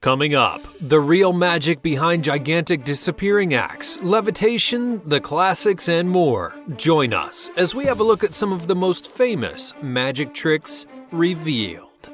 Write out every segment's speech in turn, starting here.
Coming up, the real magic behind gigantic disappearing acts, levitation, the classics, and more. Join us as we have a look at some of the most famous magic tricks revealed.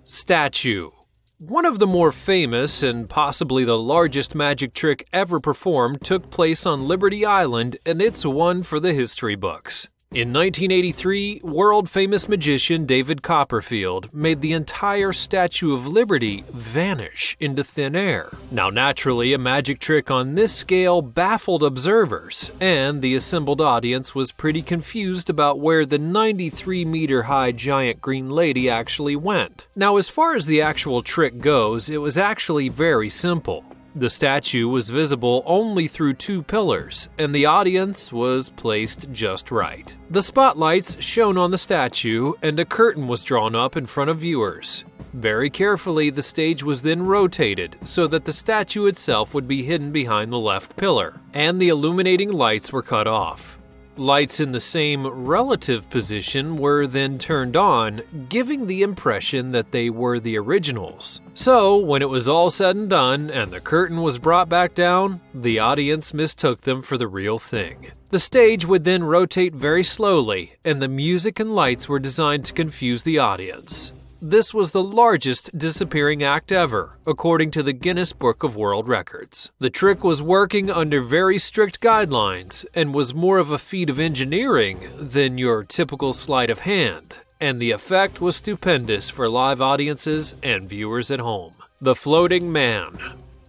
Statue. One of the more famous and possibly the largest magic trick ever performed took place on Liberty Island, and it's one for the history books. In 1983, world-famous magician David Copperfield made the entire Statue of Liberty vanish into thin air. Now, naturally, a magic trick on this scale baffled observers, and the assembled audience was pretty confused about where the 93-meter-high giant green lady actually went. Now, as far as the actual trick goes, it was actually very simple. The statue was visible only through two pillars, and the audience was placed just right. The spotlights shone on the statue, and a curtain was drawn up in front of viewers. Very carefully, the stage was then rotated so that the statue itself would be hidden behind the left pillar, and the illuminating lights were cut off. Lights in the same relative position were then turned on, giving the impression that they were the originals. So, when it was all said and done and the curtain was brought back down, the audience mistook them for the real thing. The stage would then rotate very slowly, and the music and lights were designed to confuse the audience. This was the largest disappearing act ever, according to the Guinness Book of World Records. The trick was working under very strict guidelines and was more of a feat of engineering than your typical sleight of hand, and the effect was stupendous for live audiences and viewers at home. The Floating Man.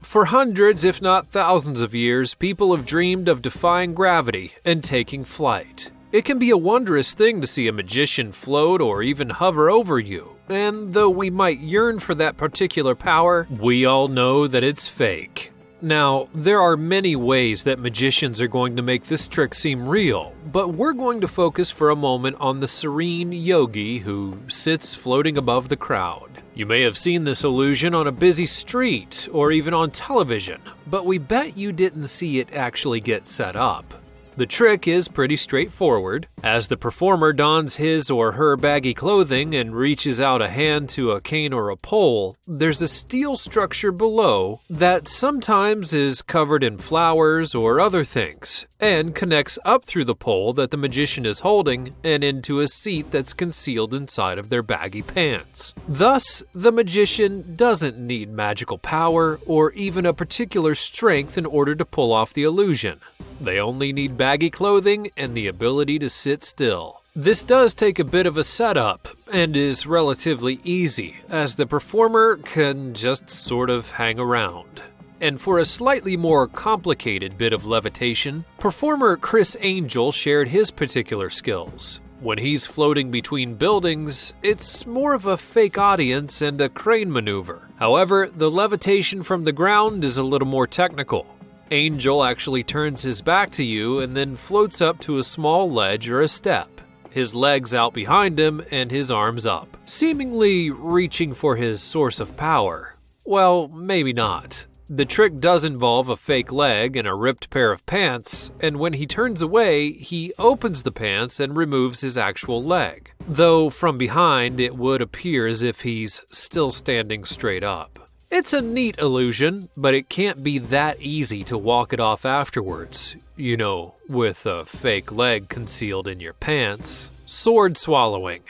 For hundreds, if not thousands of years, people have dreamed of defying gravity and taking flight. It can be a wondrous thing to see a magician float or even hover over you. And though we might yearn for that particular power, we all know that it's fake. Now, there are many ways that magicians are going to make this trick seem real, but we're going to focus for a moment on the serene yogi who sits floating above the crowd. You may have seen this illusion on a busy street or even on television, but we bet you didn't see it actually get set up. The trick is pretty straightforward. As the performer dons his or her baggy clothing and reaches out a hand to a cane or a pole, there's a steel structure below that sometimes is covered in flowers or other things, and connects up through the pole that the magician is holding and into a seat that's concealed inside of their baggy pants. Thus, the magician doesn't need magical power or even a particular strength in order to pull off the illusion. They only need baggy clothing and the ability to sit still. This does take a bit of a setup and is relatively easy, as the performer can just sort of hang around. And for a slightly more complicated bit of levitation, performer Chris Angel shared his particular skills. When he's floating between buildings, it's more of a fake audience and a crane maneuver. However, the levitation from the ground is a little more technical. Angel actually turns his back to you and then floats up to a small ledge or a step, his legs out behind him and his arms up, seemingly reaching for his source of power. Well, maybe not. The trick does involve a fake leg and a ripped pair of pants, and when he turns away, he opens the pants and removes his actual leg, though from behind it would appear as if he's still standing straight up. It's a neat illusion, but it can't be that easy to walk it off afterwards, with a fake leg concealed in your pants. Sword swallowing.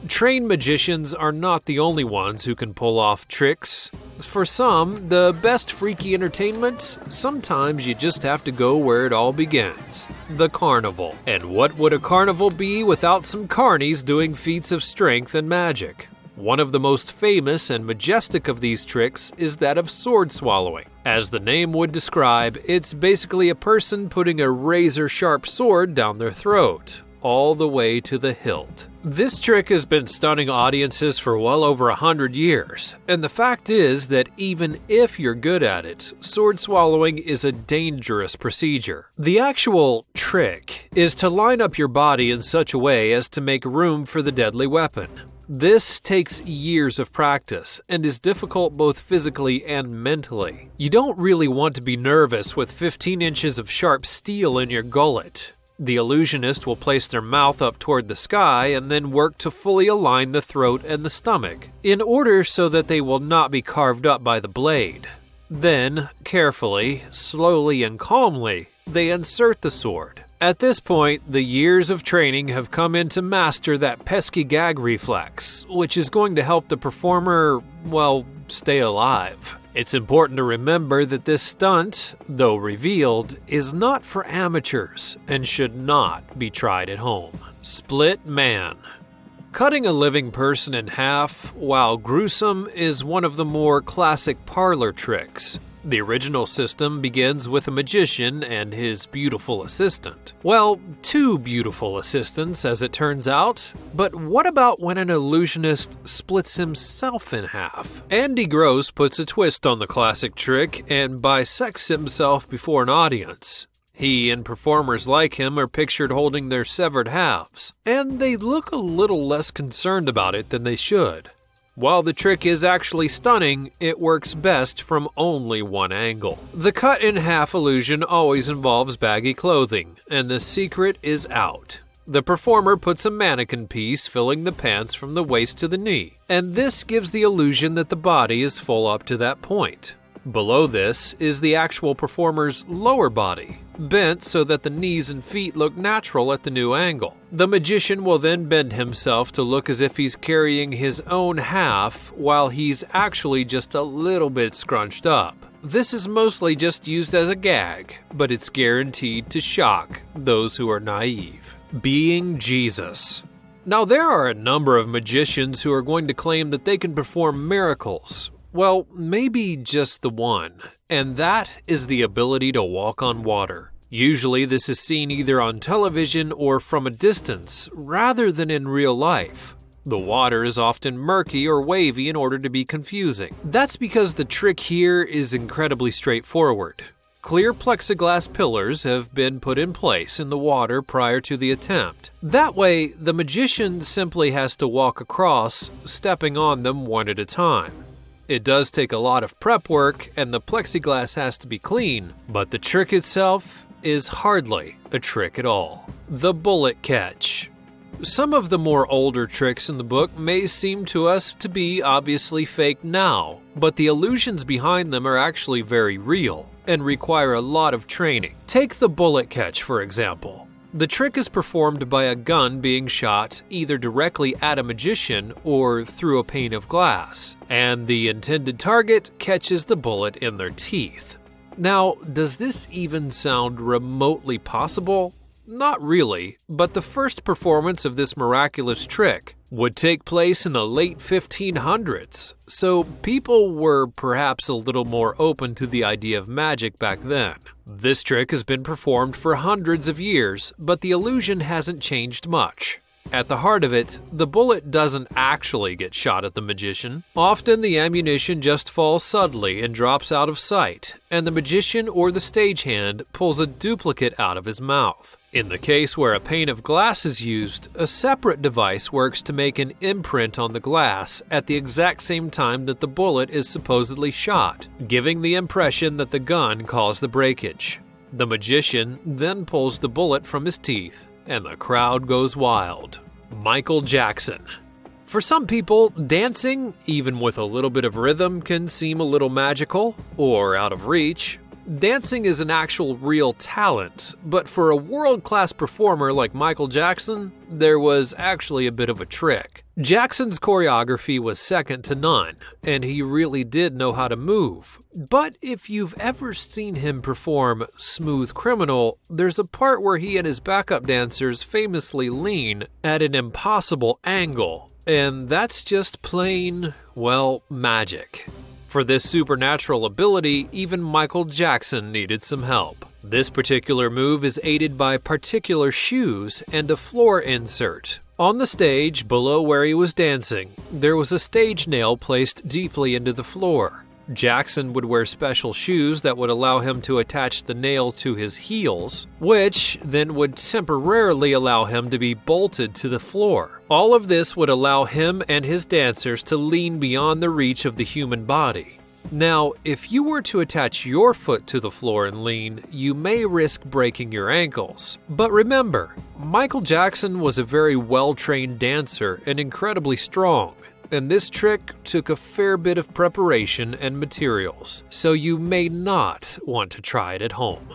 Trained magicians are not the only ones who can pull off tricks. For some, the best freaky entertainment, sometimes you just have to go where it all begins. The carnival. And what would a carnival be without some carnies doing feats of strength and magic? One of the most famous and majestic of these tricks is that of sword swallowing. As the name would describe, it's basically a person putting a razor-sharp sword down their throat, all the way to the hilt. This trick has been stunning audiences for well over 100 years, and the fact is that even if you're good at it, sword swallowing is a dangerous procedure. The actual trick is to line up your body in such a way as to make room for the deadly weapon. This takes years of practice and is difficult both physically and mentally. You don't really want to be nervous with 15 inches of sharp steel in your gullet. The illusionist will place their mouth up toward the sky and then work to fully align the throat and the stomach, in order so that they will not be carved up by the blade. Then, carefully, slowly and calmly, they insert the sword. At this point, the years of training have come in to master that pesky gag reflex, which is going to help the performer, well, stay alive. It's important to remember that this stunt, though revealed, is not for amateurs and should not be tried at home. Split man. Cutting a living person in half, while gruesome, is one of the more classic parlor tricks. The original system begins with a magician and his beautiful assistant. Well, two beautiful assistants, as it turns out. But what about when an illusionist splits himself in half? Andy Gross puts a twist on the classic trick and bisects himself before an audience. He and performers like him are pictured holding their severed halves, and they look a little less concerned about it than they should. While the trick is actually stunning, it works best from only one angle. The cut in half illusion always involves baggy clothing, and the secret is out. The performer puts a mannequin piece filling the pants from the waist to the knee, and this gives the illusion that the body is full up to that point. Below this is the actual performer's lower body, bent so that the knees and feet look natural at the new angle. The magician will then bend himself to look as if he's carrying his own half while he's actually just a little bit scrunched up. This is mostly just used as a gag, but it's guaranteed to shock those who are naive. Being Jesus. Now, there are a number of magicians who are going to claim that they can perform miracles. Well, maybe just the one, and that is the ability to walk on water. Usually this is seen either on television or from a distance, rather than in real life. The water is often murky or wavy in order to be confusing. That's because the trick here is incredibly straightforward. Clear plexiglass pillars have been put in place in the water prior to the attempt. That way, the magician simply has to walk across, stepping on them one at a time. It does take a lot of prep work and the plexiglass has to be clean, but the trick itself is hardly a trick at all. The bullet catch. Some of the more older tricks in the book may seem to us to be obviously fake now, but the illusions behind them are actually very real and require a lot of training. Take the bullet catch, for example. The trick is performed by a gun being shot either directly at a magician or through a pane of glass, and the intended target catches the bullet in their teeth. Now, does this even sound remotely possible? Not really, but the first performance of this miraculous trick would take place in the late 1500s, so people were perhaps a little more open to the idea of magic back then. This trick has been performed for hundreds of years, but the illusion hasn't changed much. At the heart of it, the bullet doesn't actually get shot at the magician. Often the ammunition just falls suddenly and drops out of sight, and the magician or the stagehand pulls a duplicate out of his mouth. In the case where a pane of glass is used, a separate device works to make an imprint on the glass at the exact same time that the bullet is supposedly shot, giving the impression that the gun caused the breakage. The magician then pulls the bullet from his teeth, and the crowd goes wild. Michael Jackson. For some people, dancing, even with a little bit of rhythm, can seem a little magical or out of reach. Dancing is an actual real talent, but for a world-class performer like Michael Jackson, there was actually a bit of a trick. Jackson's choreography was second to none, and he really did know how to move. But if you've ever seen him perform Smooth Criminal, there's a part where he and his backup dancers famously lean at an impossible angle, and that's just plain, well, magic. For this supernatural ability, even Michael Jackson needed some help. This particular move is aided by particular shoes and a floor insert. On the stage, below where he was dancing, there was a stage nail placed deeply into the floor. Jackson would wear special shoes that would allow him to attach the nail to his heels, which then would temporarily allow him to be bolted to the floor. All of this would allow him and his dancers to lean beyond the reach of the human body. Now, if you were to attach your foot to the floor and lean, you may risk breaking your ankles. But remember, Michael Jackson was a very well-trained dancer and incredibly strong, and this trick took a fair bit of preparation and materials, so you may not want to try it at home.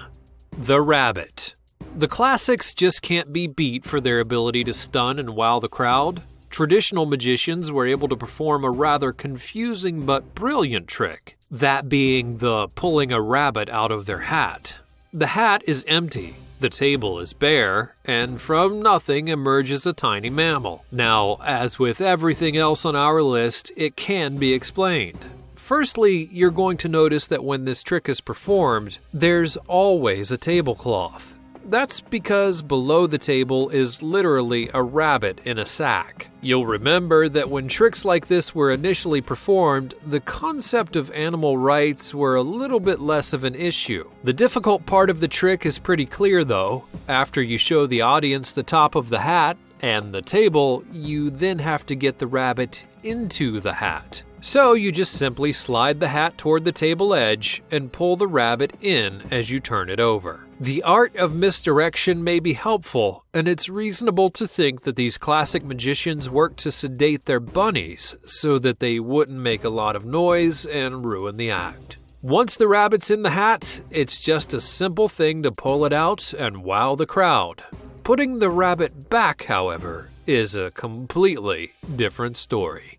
The rabbit. The classics just can't be beat for their ability to stun and wow the crowd. Traditional magicians were able to perform a rather confusing but brilliant trick, that being the pulling a rabbit out of their hat. The hat is empty, the table is bare, and from nothing emerges a tiny mammal. Now, as with everything else on our list, it can be explained. Firstly, you're going to notice that when this trick is performed, there's always a tablecloth. That's because below the table is literally a rabbit in a sack. You'll remember that when tricks like this were initially performed, the concept of animal rights were a little bit less of an issue. The difficult part of the trick is pretty clear though. After you show the audience the top of the hat and the table, you then have to get the rabbit into the hat. So you just simply slide the hat toward the table edge and pull the rabbit in as you turn it over. The art of misdirection may be helpful, and it's reasonable to think that these classic magicians worked to sedate their bunnies so that they wouldn't make a lot of noise and ruin the act. Once the rabbit's in the hat, it's just a simple thing to pull it out and wow the crowd. Putting the rabbit back, however, is a completely different story.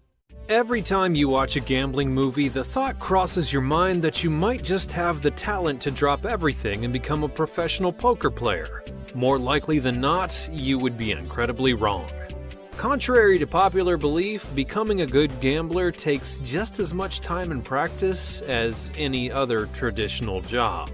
Every time you watch a gambling movie, the thought crosses your mind that you might just have the talent to drop everything and become a professional poker player. More likely than not, you would be incredibly wrong. Contrary to popular belief, becoming a good gambler takes just as much time and practice as any other traditional job.